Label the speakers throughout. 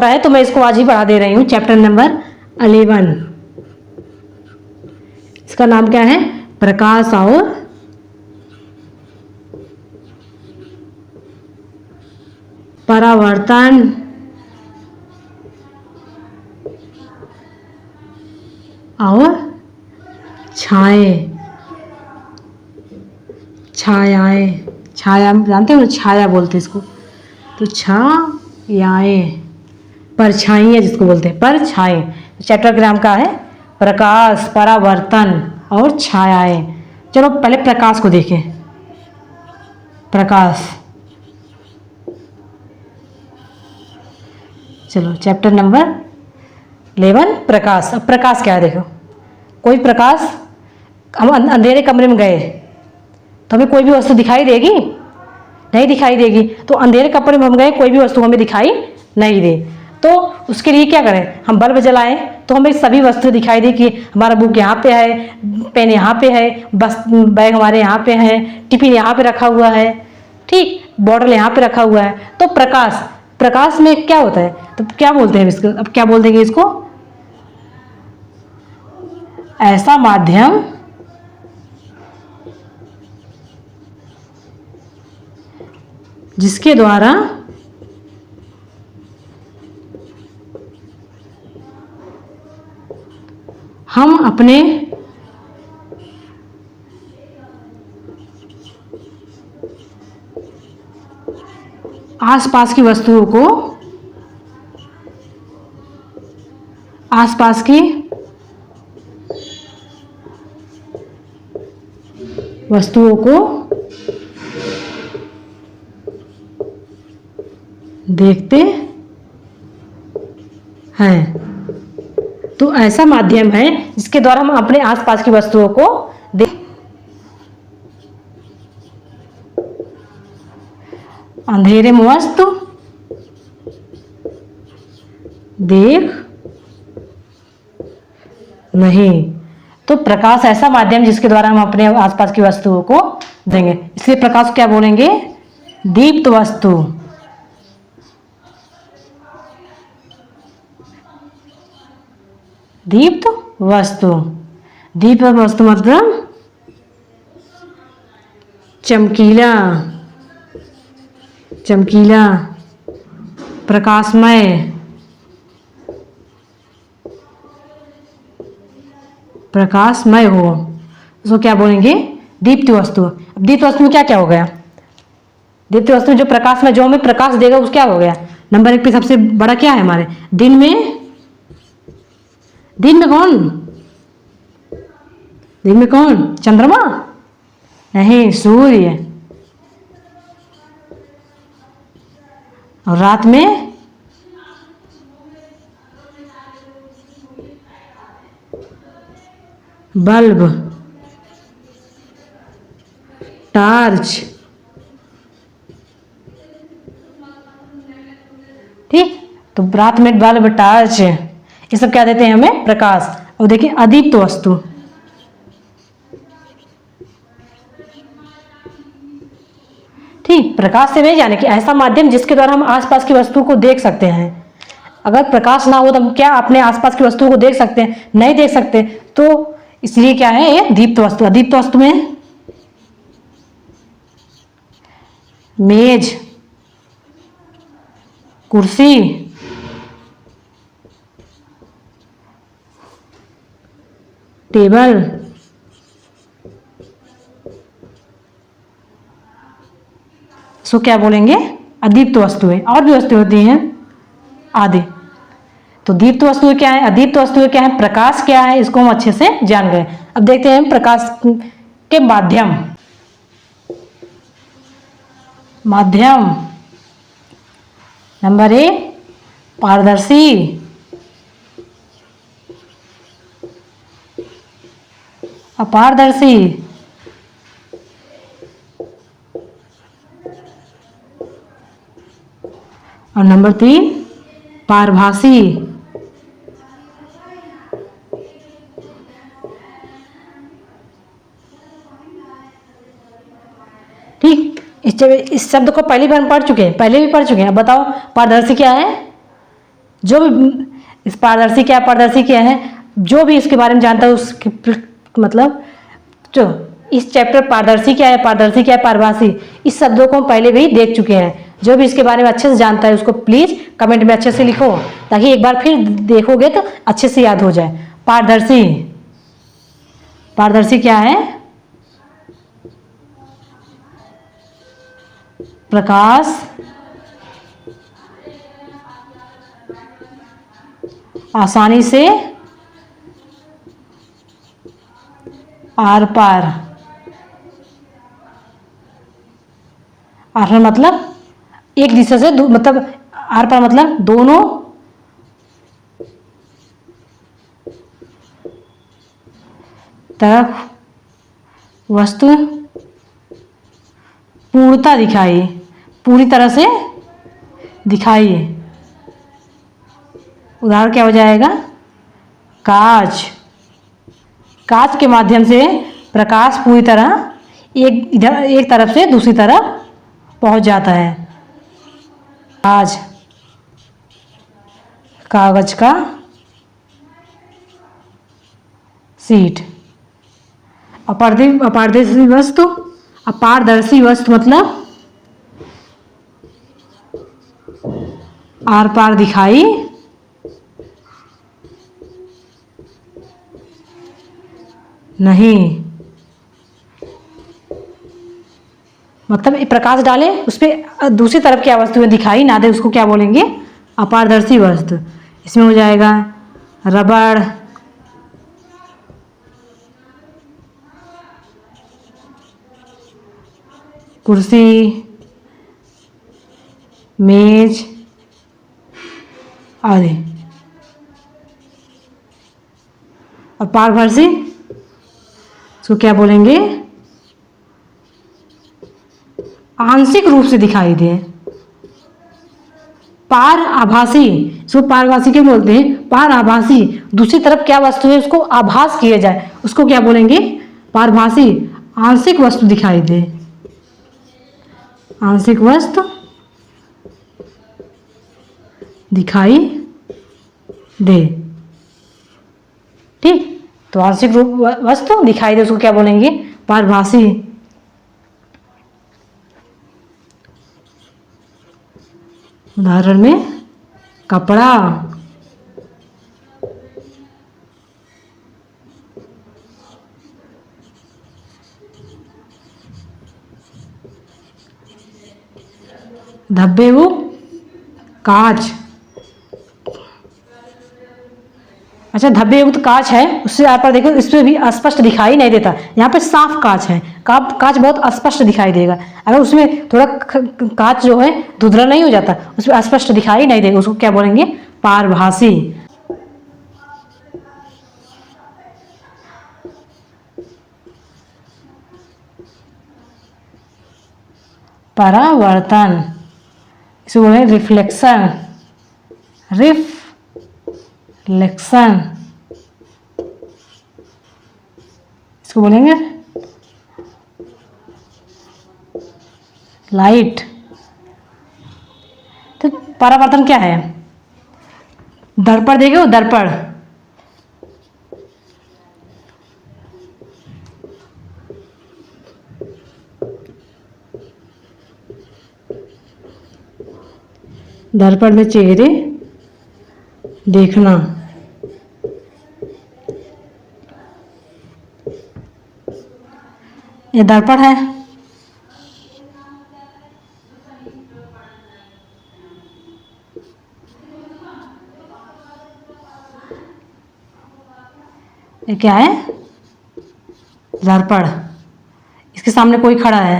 Speaker 1: है तो मैं इसको आज ही पढ़ा दे रही हूँ। चैप्टर नंबर 11, इसका नाम क्या है? प्रकाश और परावर्तन और छाए, छायाएं, छाया जानते हो, छाया बोलते हैं इसको, तो छायाएं, परछाइयाँ जिसको बोलते हैं, परछाएं। चैप्टर का नाम का है प्रकाश, परावर्तन और छायाएं। चलो पहले प्रकाश को देखें। प्रकाश, चलो चैप्टर नंबर 11 प्रकाश। अब प्रकाश क्या है देखो, कोई प्रकाश, हम अंधेरे कमरे में गए तो हमें कोई भी वस्तु दिखाई देगी? नहीं दिखाई देगी। तो अंधेरे कमरे में हम गए, कोई भी वस्तु हमें दिखाई नहीं दे, तो उसके लिए क्या करें? हम बल्ब जलाएं तो हमें सभी वस्तु दिखाई दे कि हमारा बुक यहाँ पे है, पेन यहाँ पे है, बस बैग हमारे यहाँ पे है, टिफिन यहाँ पे रखा हुआ है, ठीक, बॉटल यहाँ पे रखा हुआ है। तो प्रकाश, प्रकाश में क्या होता है? तो क्या बोलते हैं इसको? अब क्या बोल देंगे इसको? ऐसा माध्यम जिसके द्वारा हम अपने आसपास की वस्तुओं को, आसपास की वस्तुओं को देखते हैं। तो ऐसा माध्यम है जिसके द्वारा हम अपने आसपास की वस्तुओं को अंधेरे में वस्तु देख नहीं। तो प्रकाश ऐसा माध्यम जिसके द्वारा हम अपने आसपास की वस्तुओं को देंगे, इसलिए प्रकाश को क्या बोलेंगे? दीप्त वस्तु। दीप्त वस्तु, दीप्त वस्तु मतलब चमकीला, चमकीला, प्रकाशमय, प्रकाशमय हो, उसको क्या बोलेंगे? दीप्त वस्तु। अब दीप्त वस्तु में क्या क्या हो गया? दीप्त वस्तु में जो प्रकाश में, जो हमें प्रकाश देगा, उस क्या हो गया? नंबर 1 पे सबसे बड़ा क्या है हमारे? दिन में, दिन में कौन? दिन में कौन? चंद्रमा? नहीं, सूर्य। और रात में बल्ब, टार्च, ठीक। तो रात में बल्ब, टार्च, ये सब क्या देते हैं हमें? प्रकाश। और देखिए अदीप्त वस्तु, ठीक, प्रकाश से नहीं जाने की ऐसा माध्यम जिसके द्वारा हम आसपास की वस्तु को देख सकते हैं। अगर प्रकाश ना हो तो हम क्या अपने आसपास की वस्तुओं को देख सकते हैं? नहीं देख सकते। तो इसलिए क्या है ये? दीप्त वस्तु। अदीप्त वस्तु में मेज, कुर्सी, टेबल, इसको क्या बोलेंगे? अदीप्त वस्तुएं। और भी वस्तुएं होती हैं आदि। तो दीप्त वस्तुएं क्या है, अदीप्त वस्तुएं क्या है, प्रकाश क्या है, इसको हम अच्छे से जान गए। अब देखते हैं प्रकाश के माध्यम। माध्यम नंबर 1 पारदर्शी, अपारदर्शी, और नंबर 3 पारभासी। ठीक, इस शब्द को पहली बार पढ़ चुके हैं, पहले भी पढ़ चुके हैं। अब बताओ पारदर्शी क्या है? जो भी इस पारदर्शी क्या है, पारदर्शी क्या है, जो भी इसके बारे में जानता है उसके मतलब जो इस चैप्टर पारदर्शी क्या है, पारदर्शी क्या है, पारभासी, इस शब्दों को हम पहले भी देख चुके हैं। जो भी इसके बारे में अच्छे से जानता है उसको प्लीज़ कमेंट में अच्छे से लिखो, ताकि एक बार फिर देखोगे तो अच्छे से याद हो जाए। पारदर्शी, पारदर्शी क्या है? प्रकाश आसानी से आर पार, आर पार मतलब एक दिशा से मतलब आर पार मतलब दोनों तरफ वस्तु पूर्णता दिखाई, पूरी तरह से दिखाई। उदाहरण क्या हो जाएगा? कांच, कांच के माध्यम से प्रकाश पूरी तरह एक तरफ से दूसरी तरफ पहुंच जाता है। आज कागज का सीट। अपारदर्शी वस्तु, अपारदर्शी वस्तु मतलब आर पार दिखाई नहीं, मतलब प्रकाश डाले उस पर दूसरी तरफ क्या वस्तुएं दिखाई ना दे, उसको क्या बोलेंगे? अपारदर्शी वस्तु। इसमें हो जाएगा रबड़, कुर्सी, मेज आदि। और पारदर्शी इसको क्या बोलेंगे? आंशिक रूप से दिखाई दे। पार आभासी, इसको पारभासी क्यों बोलते हैं? पार आभासी, दूसरी तरफ क्या वस्तु है उसको आभास किया जाए, उसको क्या बोलेंगे? पारभासी। आंशिक वस्तु दिखाई दे, आंशिक वस्तु दिखाई दे। ठीक, तो आंशिक रूप वस्तु दिखाई दे उसको क्या बोलेंगे? पारभासी। उदाहरण में कपड़ा, धब्बे वो कांच। अच्छा, धब्बे युक्त कांच है, उससे आप पर देखो इसमें भी स्पष्ट दिखाई नहीं देता, यहाँ पे साफ कांच है, कांच बहुत स्पष्ट दिखाई देगा। अगर उसमें थोड़ा कांच जो है धुंधला नहीं हो जाता, उसमें स्पष्ट दिखाई नहीं देगा, उसको क्या बोलेंगे? पारभासी। परावर्तन, इसको बोलेंगे रिफ्लेक्शन, रिफ्लेक्शन इसको बोलेंगे लाइट। तो परावर्तन क्या है? दर्पण देखो, दर्पण, दर्पण में चेहरे देखना। ये दर्पण है, ये क्या है? दर्पण। इसके सामने कोई खड़ा है,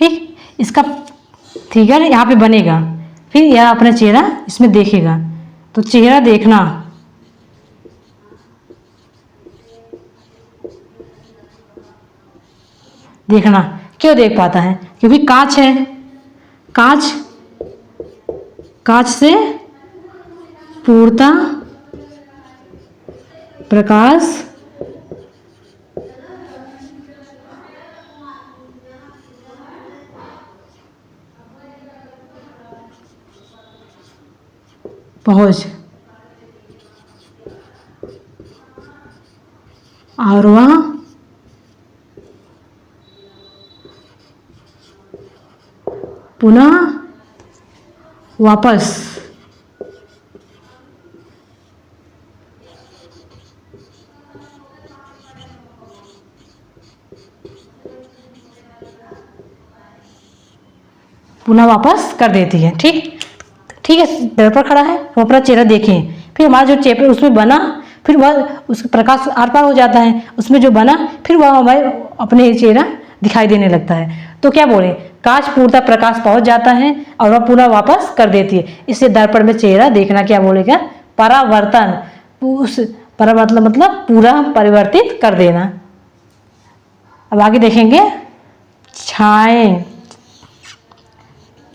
Speaker 1: ठीक, इसका फिगर यहाँ पे बनेगा, फिर यह अपना चेहरा इसमें देखेगा। तो चेहरा देखना, देखना क्यों देख पाता है? क्योंकि कांच है, कांच, कांच से पूर्णतः प्रकाश पहुँच, और वह पुनः वापस कर देती है। ठीक ठीक है, पेड़ पर खड़ा है, वो अपना चेहरा देखें, फिर हमारा जो चेहरा उसमें बना, फिर वह उस प्रकाश आर पार हो जाता है, उसमें जो बना फिर वह हमारे अपने चेहरा दिखाई देने लगता है। तो क्या बोले, कांच पूर्णतः प्रकाश पहुंच जाता है और वह पूरा वापस कर देती है। इससे दर्पण में चेहरा देखना क्या बोलेगा, परावर्तन। उस परावर्तन मतलब पूरा परिवर्तित कर देना। अब आगे देखेंगे, छाए,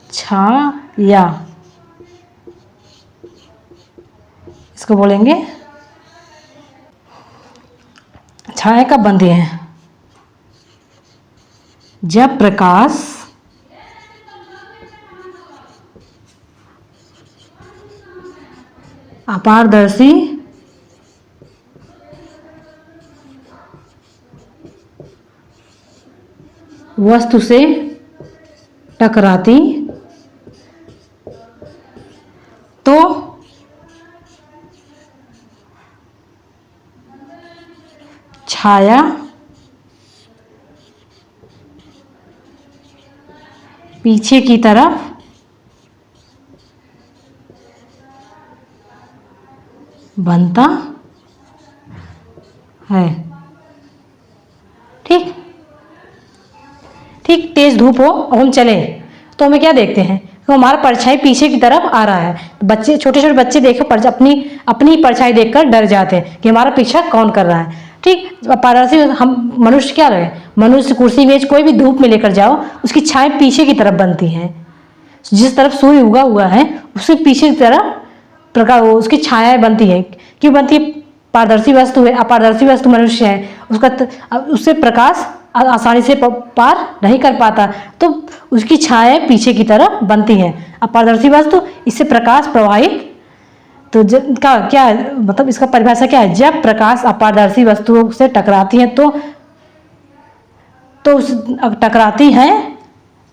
Speaker 1: छाया, इसको बोलेंगे छाया कब बनती है, जब प्रकाश अपारदर्शी वस्तु से टकराती तो छाया पीछे की तरफ बनता है। ठीक ठीक, तेज धूप हो और हम चले तो हमें क्या देखते हैं, तो हमारा परछाई पीछे की तरफ आ रहा है। बच्चे, छोटे छोटे बच्चे देखो अपनी अपनी परछाई देखकर डर जाते हैं कि हमारा पीछा कौन कर रहा है। ठीक, पारदर्शी हम मनुष्य क्या रहे, मनुष्य कुर्सी मेज कोई भी धूप में लेकर जाओ, उसकी छाया पीछे की तरफ बनती है। जिस तरफ सूर्य उगा हुआ है उसके पीछे की तरफ प्रकाश, उसकी छायाएं बनती है। क्यों बनती है, पारदर्शी वस्तु है, अपारदर्शी वस्तु मनुष्य है, उसका उससे प्रकाश आसानी से पार नहीं कर पाता, तो उसकी छायाएं पीछे की तरफ बनती हैं। अपारदर्शी वस्तु, इससे प्रकाश प्रवाहित, तो का क्या मतलब, इसका परिभाषा क्या है, जब प्रकाश अपारदर्शी वस्तुओं से टकराती है तो उस टकराती है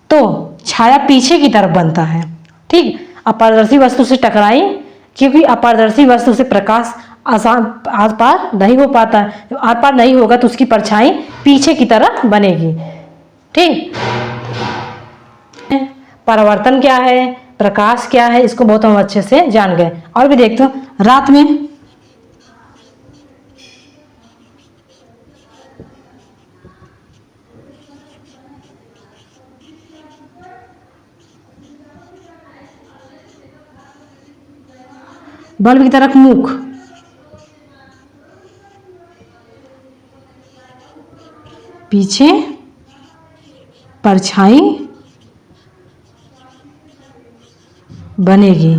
Speaker 1: तो छाया पीछे की तरफ बनता है। ठीक, अपारदर्शी वस्तु से टकराई, क्योंकि अपारदर्शी वस्तु से प्रकाश आसान आर पार नहीं हो पाता, आर पार नहीं होगा तो उसकी परछाई पीछे की तरफ बनेगी। ठीक, परावर्तन क्या है, प्रकाश क्या है, इसको बहुत हम अच्छे से जान गए। और भी देखते हो, रात में बल्ब की तरफ मुख, पीछे परछाई बनेगी।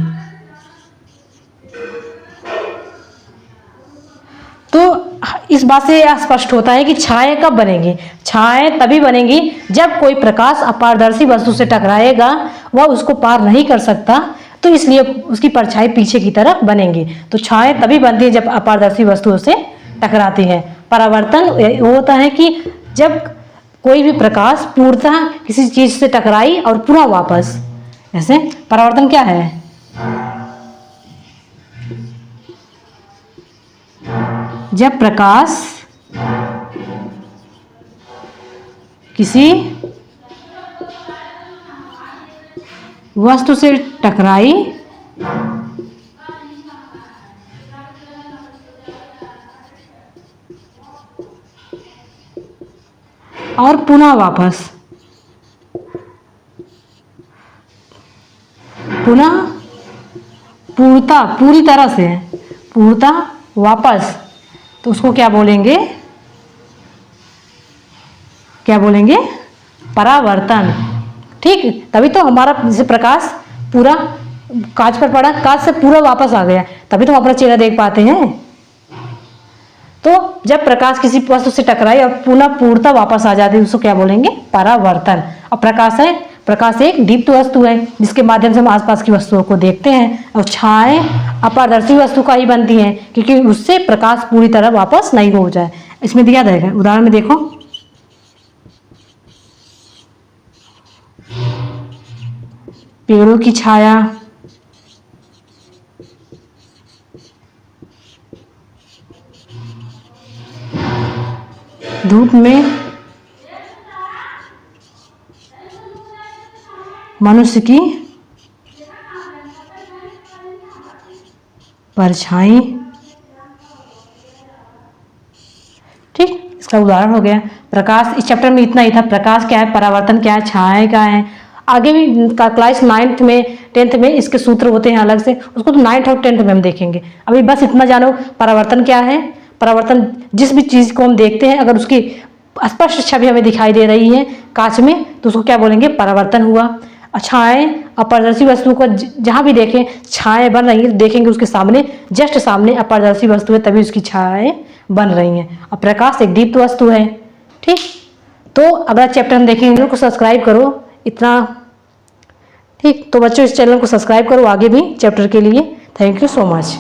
Speaker 1: तो इस बात से यह स्पष्ट होता है कि छाया कब बनेगी, छाया तभी बनेगी जब कोई प्रकाश अपारदर्शी वस्तु से टकराएगा, वह उसको पार नहीं कर सकता, तो इसलिए उसकी परछाई पीछे की तरफ बनेगी। तो छाया तभी बनती है जब अपारदर्शी वस्तुओं से टकराती है। परावर्तन वो होता है कि जब कोई भी प्रकाश पूर्णतः किसी चीज से टकराई और पुनः वापस, ऐसे परावर्तन क्या है, जब प्रकाश किसी वस्तु से टकराई और पुनः वापस, पुनः पूर्णता, पूरी तरह से पूर्णता वापस, तो उसको क्या बोलेंगे, क्या बोलेंगे, परावर्तन। ठीक, तभी तो हमारा जैसे प्रकाश पूरा कांच पर पड़ा, कांच से पूरा वापस आ गया, तभी तो हम अपना चेहरा देख पाते हैं। तो जब प्रकाश किसी वस्तु से टकराई और पुनः पूर्णता वापस आ जाती है, उसको क्या बोलेंगे, परावर्तन। और प्रकाश है प्रकाश एक दीप्त वस्तु है जिसके माध्यम से हम आसपास की वस्तुओं को देखते हैं, और छायाएं अपारदर्शी वस्तु का ही बनती हैं क्योंकि उससे प्रकाश पूरी तरह वापस नहीं हो जाए। इसमें दिया जाएगा, उदाहरण में देखो, पेड़ों की छाया, धूप में मनुष्य की परछाई। ठीक, इसका उदाहरण हो गया प्रकाश। इस चैप्टर में इतना ही था। प्रकाश क्या है, परावर्तन क्या है, छाया क्या है। आगे भी क्लास 9th में 10th में इसके सूत्र होते हैं अलग से, उसको तो 9th और 10th में हम देखेंगे। अभी बस इतना जानो परावर्तन क्या है। परावर्तन जिस भी चीज़ को हम देखते हैं अगर उसकी स्पष्ट छवि हमें दिखाई दे रही है कांच में तो उसको क्या बोलेंगे, परावर्तन हुआ। छायाएं अपारदर्शी वस्तु को जहाँ भी देखें छायाएं बन रही हैं, देखेंगे उसके सामने जस्ट सामने अपारदर्शी वस्तु है तभी उसकी छायाएं बन रही हैं। और प्रकाश एक दीप्त वस्तु है। ठीक, तो अगला चैप्टर हम देखेंगे। चैनल को सब्सक्राइब करो इतना। ठीक, तो बच्चों इस चैनल को सब्सक्राइब करो आगे भी चैप्टर के लिए। Thank you so much.